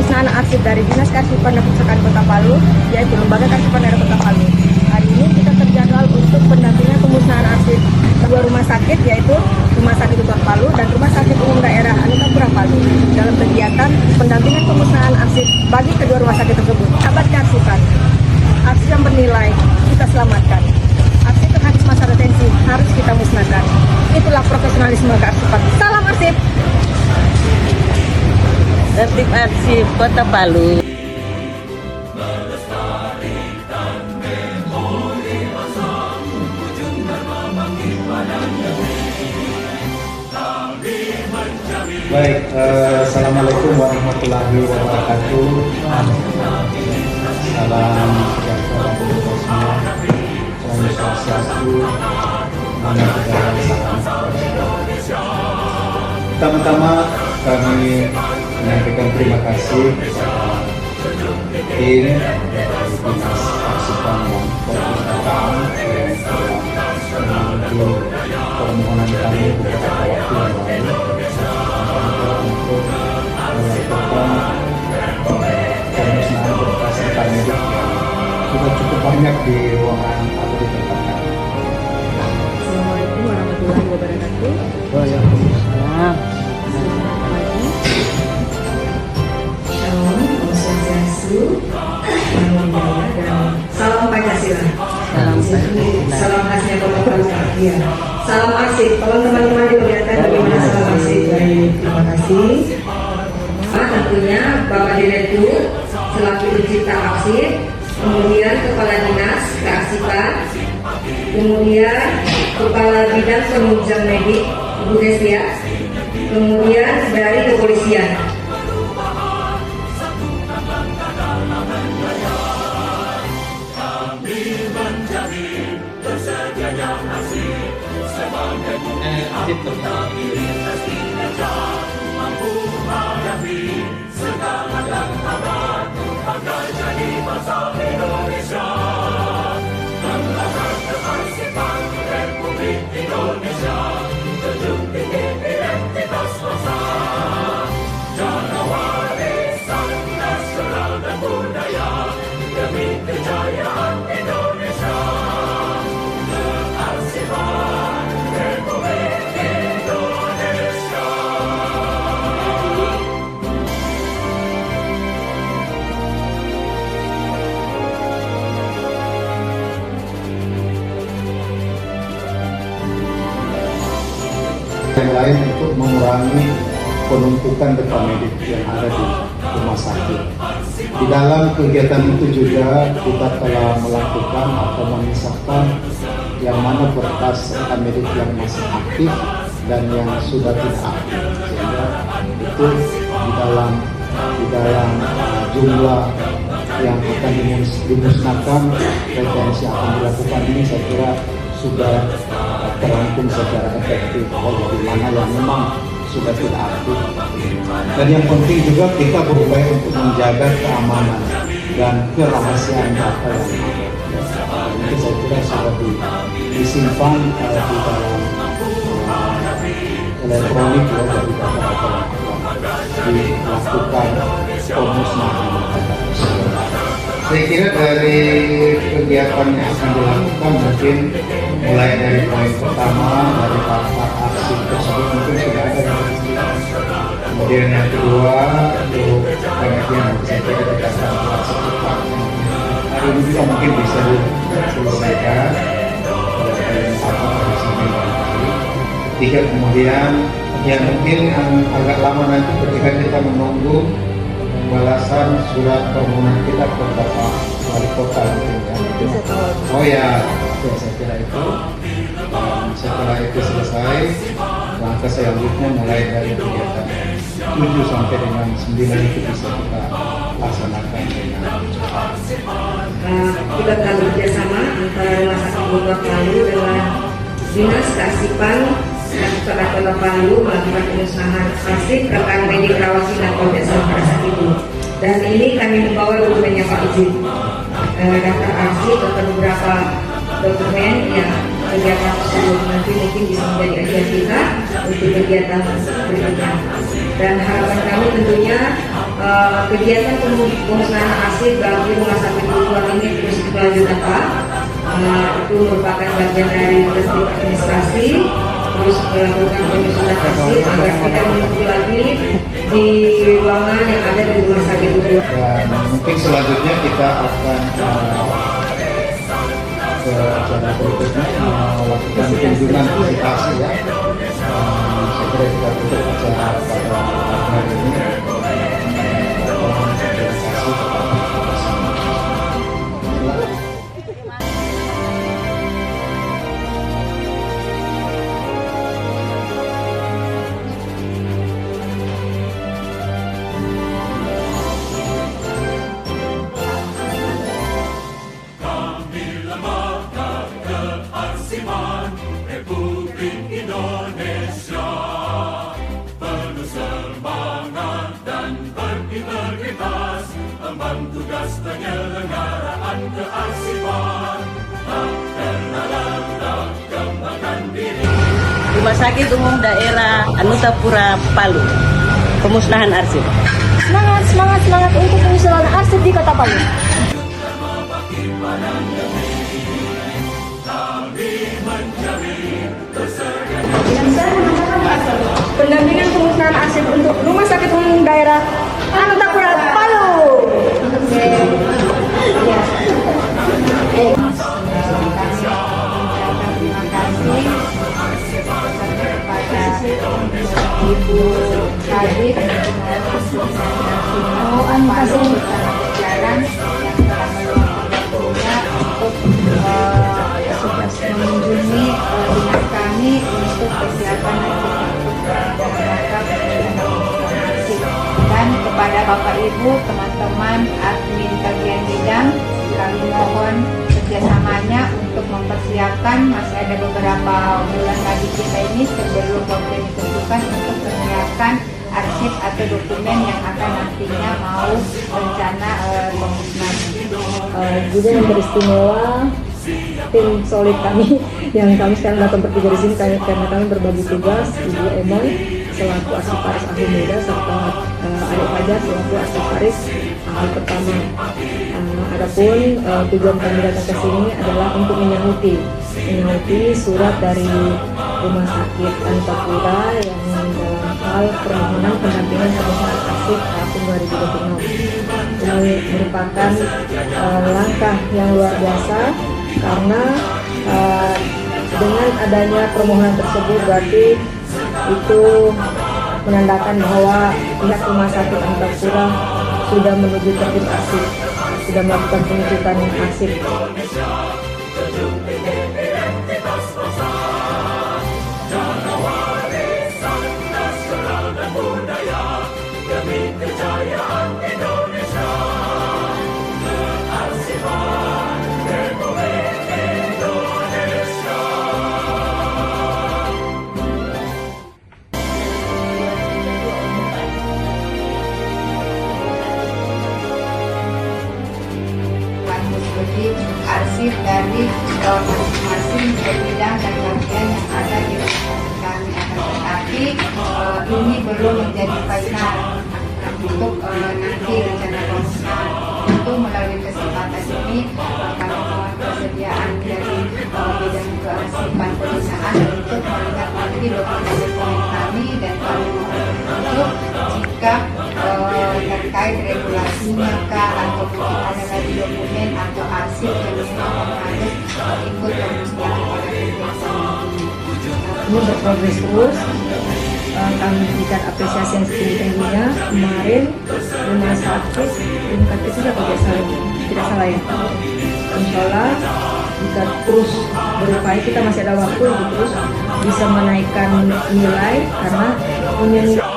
pemusnahan arsip dari Dinas Kearsipan dan Perpustakaan Kota Palu, yaitu Lembaga Kearsipan Daerah Kota Palu. Hari ini kita terjadwal untuk pendampingan pemusnahan arsip dua rumah sakit, yaitu Rumah Sakit Kota Palu dan Rumah Sakit Umum Daerah Anutapura Palu, dalam kegiatan pendampingan pemusnahan arsip bagi kedua rumah sakit tersebut. Sahabat kearsipan, arsip yang bernilai kita selamatkan. Arsip yang habis masa retensi harus kita musnahkan. Itulah profesionalisme kearsipan. Salam arsip. Tertib Arsip Kota Palu. Baik, assalamualaikum warahmatullahi wabarakatuh. Salam sejahtera untuk kita semua. Salam swastiastu, namo buddhaya, salam kebajikan. Pertama-tama kami menyampaikan terima kasih kepada tim dari Dinas Kearsipan dan Perpustakaan yang telah mengambil permohonan kami beberapa waktu yang lalu untuk melakukan pemusnahan berkas rekam medik yang sudah cukup banyak di ruangan atau di tempat kami. Assalamualaikum warahmatullahi wabarakatuh. Waalaikumsalam. Salam Pancasila. Salam Pancasila. Salam khasnya Kota Palu. Iya. Salam arsip. Tolong teman-teman dilihatkan bagaimana salam arsip. Terima kasih. Tentunya Bapak Direktur selaku pencipta arsip, kemudian Kepala Dinas Kearsipan, kemudian Kepala Bidang Penunjang Medik Ibu Destia, kemudian dari kepolisian. Yang lain untuk mengurangi penumpukan rekam medik yang ada di rumah sakit. Di dalam kegiatan itu juga kita telah melakukan atau memisahkan yang mana berkas rekam medik yang masih aktif dan yang sudah tidak aktif, sehingga itu di dalam jumlah yang akan dimusnahkan retensi yang akan dilakukan ini, saya kira sudah terangkum secara efektif di mana yang memang sudah tidak aktif. Dan yang penting juga kita berupaya untuk menjaga keamanan dan kerahasiaan data yang ada. Ini saya kira sudah disimpan di dalam elektronik ya, dari data-data yang dilakukan pemusnahan data tersebut. Saya kira dari kegiatan yang akan dilakukan mungkin mulai dari poin pertama dari part arsip tersebut mungkin sudah ada yang kemudian yang kedua untuk pengajian saya kira kita akan buat secepatnya hari ini juga mungkin bisa diselesaikan tiga kemudian yang mungkin agak lama nanti ketika kita menunggu pembalasan surat permohonan kita ke Bapak Wali Kota mungkin ya. Oh ya, saya kira itu. Dan setelah itu selesai, langkah selanjutnya mulai dari kegiatan 7 sampai dengan 9 itu bisa kita laksanakan dengan cepat. Kita telah bekerjasama antara Rumah Sakit Kota Palu dengan Dinas Kearsipan Perpustakaan Kota Palu melakukan pemusnahan arsip rekan medik rawat inap pemeriksaan pada saat itu. Dan ini kami membawa dokumennya Pak Izin, daftar arsip dan beberapa dokumen yang kegiatan tersebut nanti mungkin bisa menjadi ajudan kita untuk kegiatan berikutnya. Dan harapan kami tentunya kegiatan pemusnahan arsip bagi rumah sakit tujuan ini terus berlanjut Pak. Itu merupakan bagian dari tertib administrasi, terus melakukan penyusunan arsip agar tidak menunggu lagi di ruangan yang ada di rumah sakit tujuan. Dan mungkin selanjutnya kita akan ke acara berikutnya melakukan kunjungan visitasi ya. Saya kira kita tutup acara pada hari ini. Republik Indonesia penuh semangat dan berintegritas emban tugas penyelenggaraan kearsipan tak pernah lelah kembangkan diri. Rumah Sakit Umum Daerah Anutapura Palu. Pemusnahan arsip. Semangat, semangat, semangat untuk penyusunan arsip di Kota Palu. Pendampingan pemusnahan arsip untuk Rumah Sakit Umum Daerah Anutapura Palu. Ibu Kadit mohon kasih pelajaran yang telah meluangkannya untuk tugas mengunjungi dinas kami untuk persiapan dan kepada Bapak Ibu, teman-teman admin bagian bidang, kami mohon kerjasamanya untuk mempersiapkan, masih ada beberapa bulan lagi kita ini sebelum waktu yang ditentukan untuk menyiapkan arsip atau dokumen yang akan nantinya mau rencana pemusnahan. Juga yang beristimewa tim solid kami yang kami sekarang datang bertiga di sini karena kami berbagi tugas. Ibu Emon selaku arsiparis ahli muda serta adik Fajar selaku arsiparis ahli pertama. Adapun tujuan kami datang ke sini adalah untuk menyanggupi surat dari Rumah Sakit Anutapura yang dalam hal permohonan pendampingan pemusnahan arsip tahun 2026. Ini merupakan langkah yang luar biasa karena dengan adanya permohonan tersebut berarti itu menandakan bahwa pihak Rumah Sakit Anutapura sudah menuju tertib arsip, sudah melakukan pengusutan arsip. Arsip dari masing-masing bidang dan bagian yang ada di rumah sakit kami, tetapi ini belum menjadi final untuk nanti rencana pemusnahan. Itu melalui kesempatan ini kami mohon persediaan dari bidang kearsipan perusahaan untuk melihat lagi dokumen kami dan kami mohon untuk jika terkait regulasinya kah atau ada lagi dokumen atau arsip yang memang harus ikut pemusnahan oleh kejaksaan. Ini berprogres terus. Kami berikan apresiasi yang setinggi-tingginya. Kemarin Rumah Sakit tingkat ketiga tidak salah ya. Insya Allah jika terus berupaya kita masih ada waktu untuk terus bisa menaikkan nilai karena punya nilai